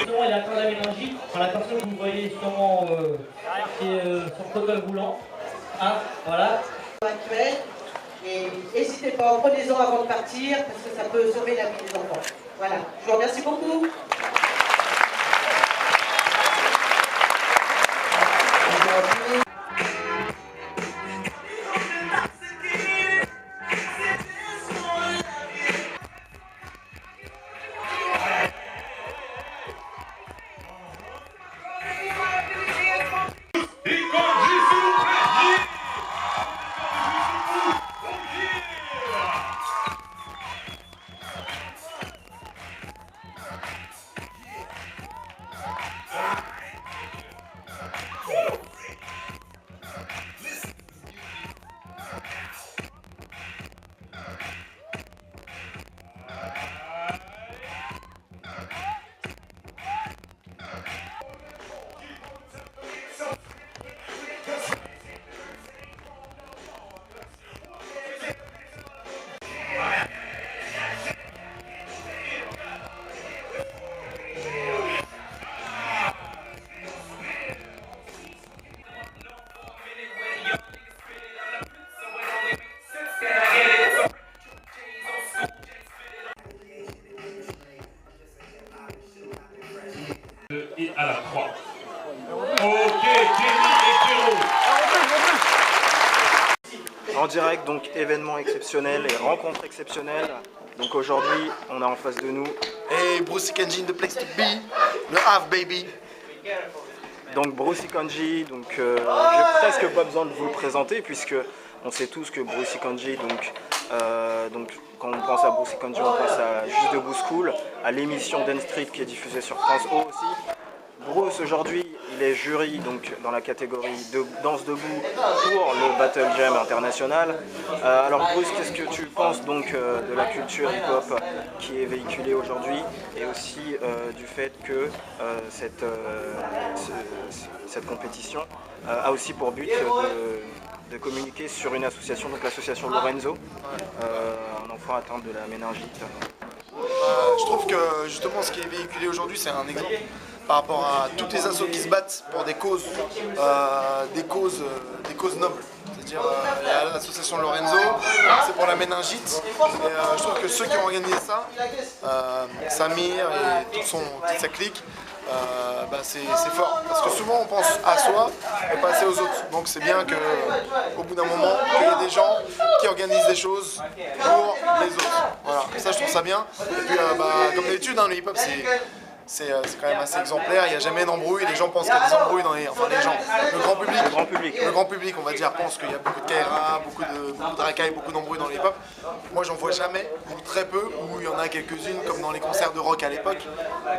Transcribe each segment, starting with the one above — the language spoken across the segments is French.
Sinon, il y a encore la méningite. Enfin, la personne que vous voyez sûrement qui est sur le fauteuil roulant. Ah, voilà. Actuel. Et n'hésitez pas, prenez-en avant de partir, parce que ça peut sauver la vie des enfants. Voilà. Je vous remercie beaucoup. Et à la 3. Ok, Kenny et Kéro. En direct, donc événement exceptionnel et rencontre exceptionnelle. Donc aujourd'hui, on a en face de nous Hey, Brucey Kanji in the place to be, le half baby. donc Brucey Kanji. Donc j'ai presque pas besoin de vous le présenter puisque on sait tous que Brucey Kanji, donc quand on pense à Brucey Kanji, on pense à Juste Debout School, à l'émission Dance Street qui est diffusée sur France O aussi. Bruce aujourd'hui, il est jury donc dans la catégorie de danse debout pour le Battle Jam international. Alors Bruce, qu'est-ce que tu penses donc de la culture hip-hop qui est véhiculée aujourd'hui et aussi du fait que cette compétition a aussi pour but de communiquer sur une association, donc l'association Lorenzo, un enfant atteint de la méningite. Je trouve que justement ce qui est véhiculé aujourd'hui, c'est un exemple par rapport à toutes les assos qui se battent pour des causes nobles. C'est-à-dire l'association Lorenzo, c'est pour la méningite. Et je trouve que ceux qui ont organisé ça, Samir et toute sa clique, c'est fort. Parce que souvent on pense à soi et pas assez aux autres. Donc c'est bien qu'au bout d'un moment, qu'il y ait des gens qui organisent des choses pour les autres. Voilà, ça je trouve ça bien. Et puis comme d'habitude, le hip-hop c'est quand même assez exemplaire, il n'y a jamais d'embrouille, les gens pensent qu'il y a des embrouilles dans les... Enfin les gens, le grand public on va dire, pense qu'il y a beaucoup de KRA, beaucoup de racailles, beaucoup d'embrouilles dans les hip-hop. Moi j'en vois jamais, ou très peu, ou il y en a quelques-unes comme dans les concerts de rock à l'époque,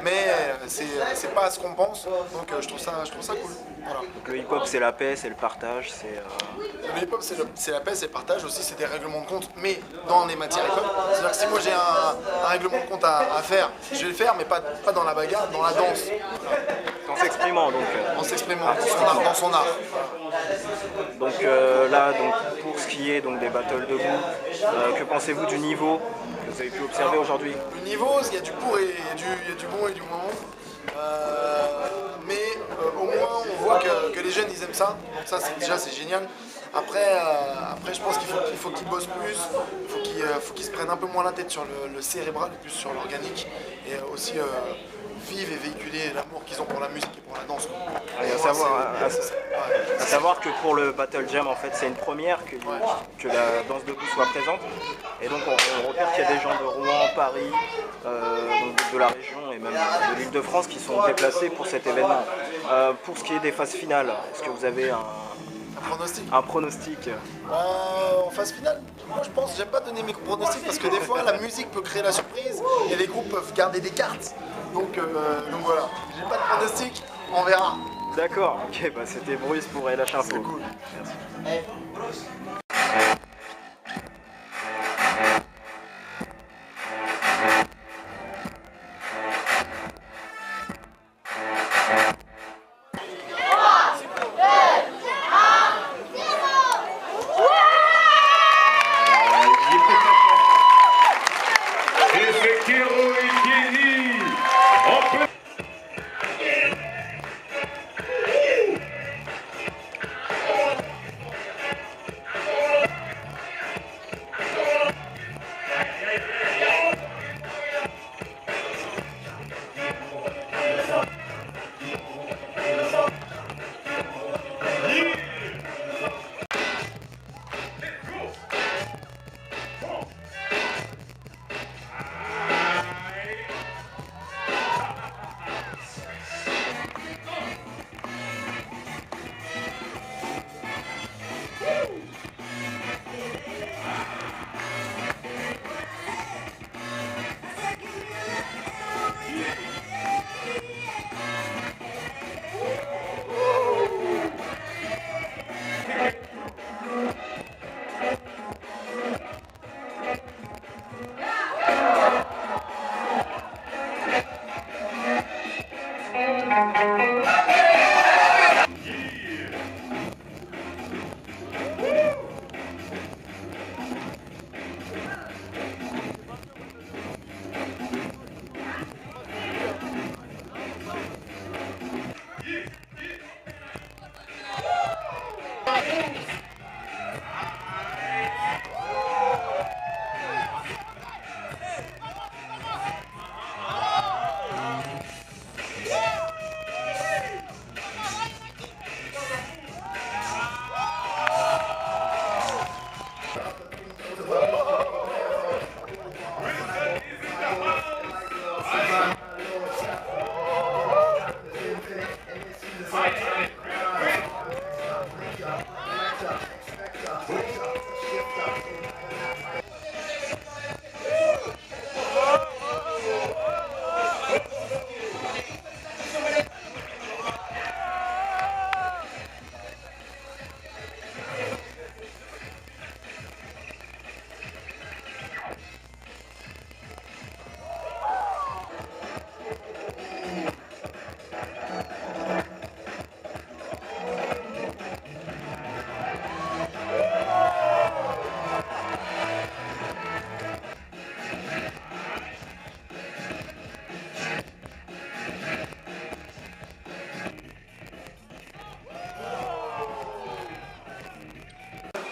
mais c'est pas ce qu'on pense, donc je trouve ça cool. Voilà. Donc le hip-hop c'est la paix, c'est le partage, Le hip-hop c'est la paix, c'est le partage aussi, c'est des règlements de compte, mais dans les matières hip-hop. C'est-à-dire que si moi j'ai un règlement de compte à faire, je vais le faire, mais pas dans la bagarre, dans la danse. en s'exprimant donc. En s'exprimant dans son art. Donc là, pour ce qui est donc des battles debout, que pensez-vous du niveau que vous avez pu observer aujourd'hui? Le niveau, il y a du pour et il y a du bon et du moins bon. Mais au moins on voit que les jeunes ils aiment ça, donc ça c'est génial. Après je pense qu'il faut qu'ils bossent plus, il faut qu'ils se prennent un peu moins la tête sur le cérébral et plus sur l'organique, et aussi vivre et véhiculer l'amour qu'ils ont pour la musique et pour la danse. Et à savoir que pour le Battle Jam, en fait, c'est une première que la danse debout soit présente. Et donc on repère qu'il y a des gens de Rouen, Paris, donc de la région et même de l'Île-de-France qui sont déplacés pour cet événement. Pour ce qui est des phases finales, est-ce que vous avez un pronostic? En phase finale, moi je pense, j'aime pas donner mes pronostics parce que des fois la musique peut créer la surprise et les groupes peuvent garder des cartes. Donc voilà, j'ai pas de pronostic, on verra. D'accord, ok, c'était Bruce pour LH Info. C'est cool. Merci.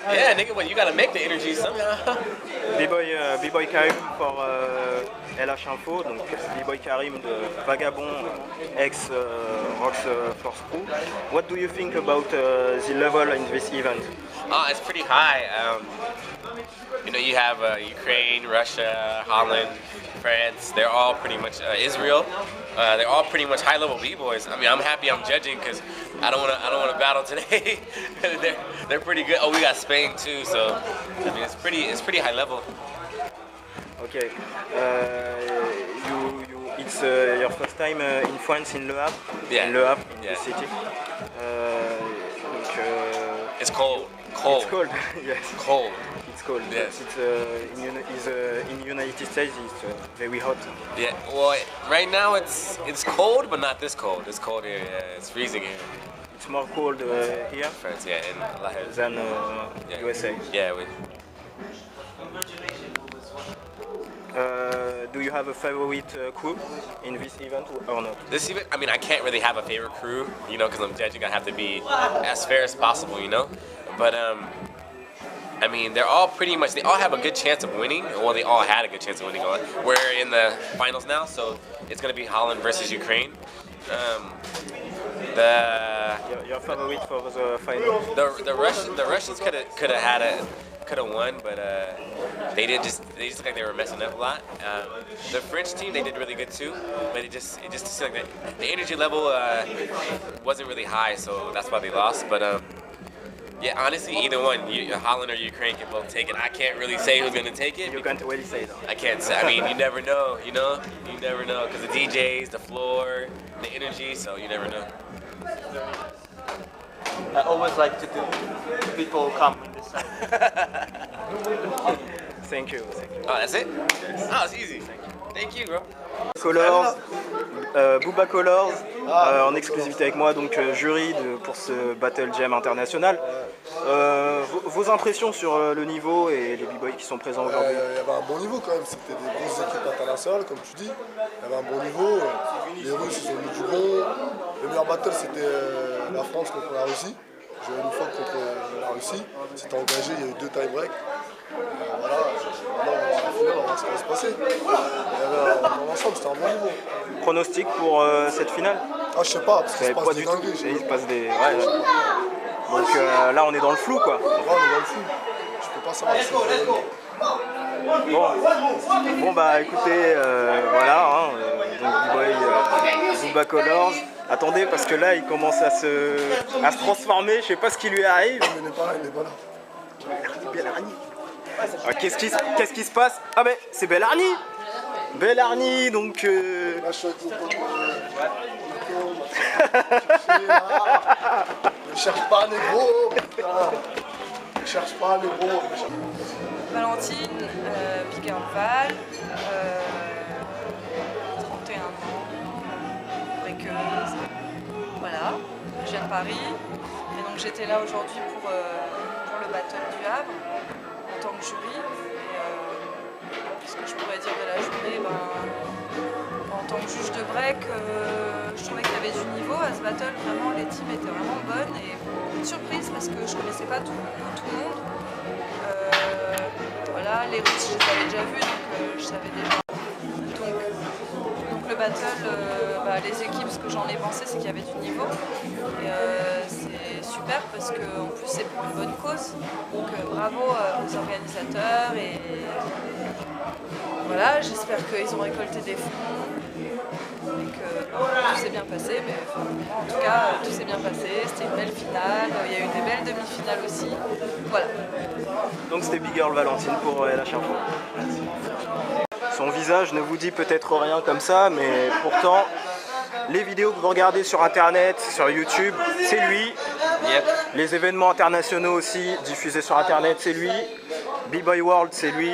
Yeah, nigga, well, you gotta make the energy somehow. B-Boy Karim pour LH Info, donc B-Boy Karim de Vagabond, ex-Rox Force Crew. What do you think about the level in this event? It's pretty high. You know, you have Ukraine, Russia, Holland, France. They're all pretty much Israel. They're all pretty much high-level b-boys. I mean, I'm happy I'm judging because I don't want to battle today. they're pretty good. Oh, we got Spain too, so I mean, it's pretty high level. Okay. It's your first time in France in Le Havre. Yeah. In Le Havre, Yeah. the city. It's cold. Cold. It's cold. Yes. Cold. It's cold. Yes. In United States, it's very hot. Yeah. Well, right now it's cold, but not this cold. It's cold here. Yeah. It's freezing here. It's more cold here France. Yeah. In La Havre. than Yeah. USA. Yeah. Do you have a favorite crew in this event or not? This event, I mean, I can't really have a favorite crew, you know, because I'm judging. I have to be as fair as possible, you know. But I mean, they all have a good chance of winning. Well, they all had a good chance of winning. We're in the finals now, so it's gonna be Holland versus Ukraine. Your favorite for the final? The Russians could have won, but they just looked like they were messing up a lot. The French team, they did really good too, but it just seemed like the energy level wasn't really high, so that's why they lost. But yeah, honestly, either one, Holland or Ukraine can both take it. I can't really say who's gonna take it. You can't really say though. I can't say. I mean, you never know, you know? You never know, because the DJs, the floor, the energy, so you never know. I always like to do people come in this side. Thank you. Oh, that's it? Oh, it's easy. Thank you, bro. Colors, Booba Colors, en exclusivité avec moi, donc jury pour ce Battle Jam international. Vos impressions sur le niveau et les b-boys qui sont présents aujourd'hui? Il y avait un bon niveau quand même, c'était des grosses équipes internationales comme tu dis. Il y avait un bon niveau, les Russes ils ont mis du bon. Le meilleur battle c'était la France contre la Russie. Joué une fois contre la Russie, c'était engagé, il y a eu 2 tie-breaks. Voilà, maintenant, on va voir ce qui va se passer. Dans l'ensemble, c'était un bon niveau. Pronostic pour cette finale? Ah, je sais pas, parce qu'il se passe des dingueries. Il se passe des... Ouais. Donc là, on est dans le flou, quoi. Ouais, on est dans le flou. Je peux pas savoir si c'est Bon bah écoutez, voilà, hein, donc B-Boy Booba Colors. Attendez, parce que là, il commence à se transformer, je sais pas ce qui lui arrive. il n'est pas là, il n'est pas là. Bellarni. Ah, qu'est-ce qui se passe? Ah ben, c'est Bellarni. Bellarni, donc... Là, je suis avec mon pote. Ne cherche pas, négro. Ne cherche pas, négro. Valentine, Big Girl Val, 31 ans, breakeuse. je viens de Paris. Et donc j'étais là aujourd'hui pour le battle du Havre en tant que jury. Et ce que je pourrais dire de la journée, en tant que juge de break, je trouvais qu'il y avait du niveau à ce battle. Vraiment, les teams étaient vraiment bonnes et une surprise parce que je ne connaissais pas tout le monde. Voilà, les routes, je les avais déjà vues, donc je savais déjà. Donc le battle, les équipes, ce que j'en ai pensé, c'est qu'il y avait du niveau. Et c'est super parce qu'en plus, c'est pour une bonne cause. Donc bravo aux organisateurs. Et voilà, j'espère qu'ils ont récolté des fonds et que tout s'est bien passé. Mais pour moi, en tout cas, tout s'est bien passé. C'était une belle finale. Il y a eu des belles demi-finales aussi. Voilà. Donc c'était Big Girl Valentine pour LH Info. Son visage ne vous dit peut-être rien comme ça, mais pourtant, les vidéos que vous regardez sur Internet, sur YouTube, c'est lui. Yep. Les événements internationaux aussi diffusés sur Internet, c'est lui. B-Boy World, c'est lui.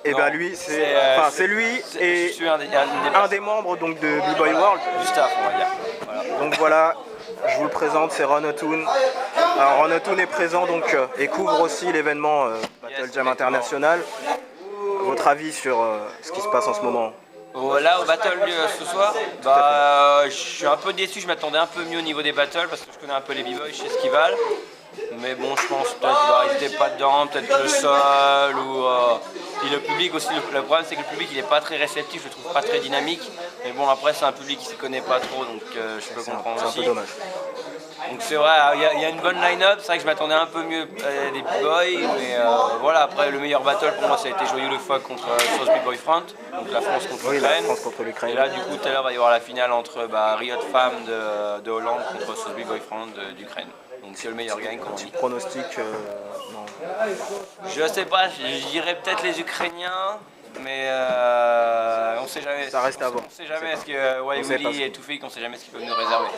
Et bah lui, c'est lui et je suis un des membres donc, de B-Boy World. Du staff, on va dire. Voilà. Donc voilà, je vous le présente, c'est Ron O'Toole. Alors Ron O'Toole est présent donc, et couvre aussi l'événement Battle Jam International. Votre avis sur ce qui se passe en ce moment? Là au battle ce soir, je suis un peu déçu, je m'attendais un peu mieux au niveau des battles parce que je connais un peu les b-boys, je sais ce qu'ils valent. Mais bon, je pense peut-être qu'ils n'étaient pas dedans, peut-être le sol ou et le public aussi. Le problème c'est que le public il n'est pas très réceptif, je le trouve pas très dynamique. Mais bon après c'est un public qui ne se connaît pas trop donc je peux comprendre aussi. C'est un peu dommage. Donc c'est vrai, il y a une bonne line-up, c'est vrai que je m'attendais un peu mieux à des b-boys, mais voilà, après le meilleur battle pour moi ça a été Joyeux le Fuck contre Sauce B-Boy Front, donc la France contre l'Ukraine. Et là du coup tout à l'heure il va y avoir la finale entre Riot Femme de Hollande contre Sauce B-Boy Front d'Ukraine. Donc c'est le meilleur gagne comme on dit. Pronostic, non. Je sais pas, je dirais peut-être les Ukrainiens. Mais on sait jamais. Ça reste à voir. On sait jamais ce que Willy et Toufik, on sait jamais ce qu'ils peuvent nous réserver.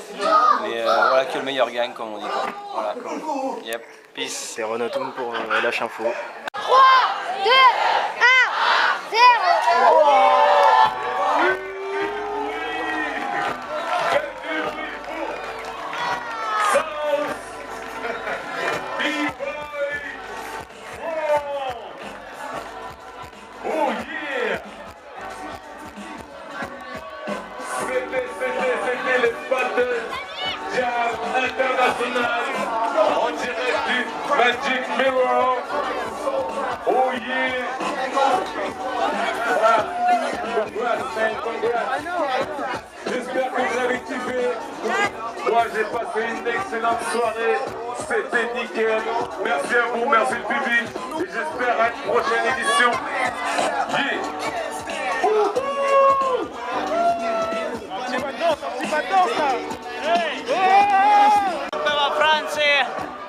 Mais voilà que le meilleur gagne comme on dit. Voilà. Yep. Peace. C'est Ron O'Toole pour LH Info. 3, 2, 1, 0. C'était les Battle Jam International en direct du Magic Mirror. Oh yeah! J'espère que vous avez kiffé. Moi j'ai passé une excellente soirée. C'était nickel. Merci à vous, merci le public. Et j'espère à une prochaine édition. Yeah!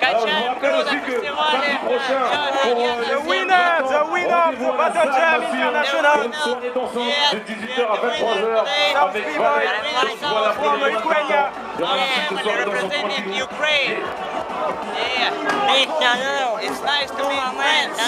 Alors, je vous rappelle aussi que samedi prochain, the winner for Battle Jam International. une soirée dansante de 18h à 23h avec Valet. Voilà pour les Ukrainiens. Il y aura une petite soirée dansante tranquille. It's nice to meet friends.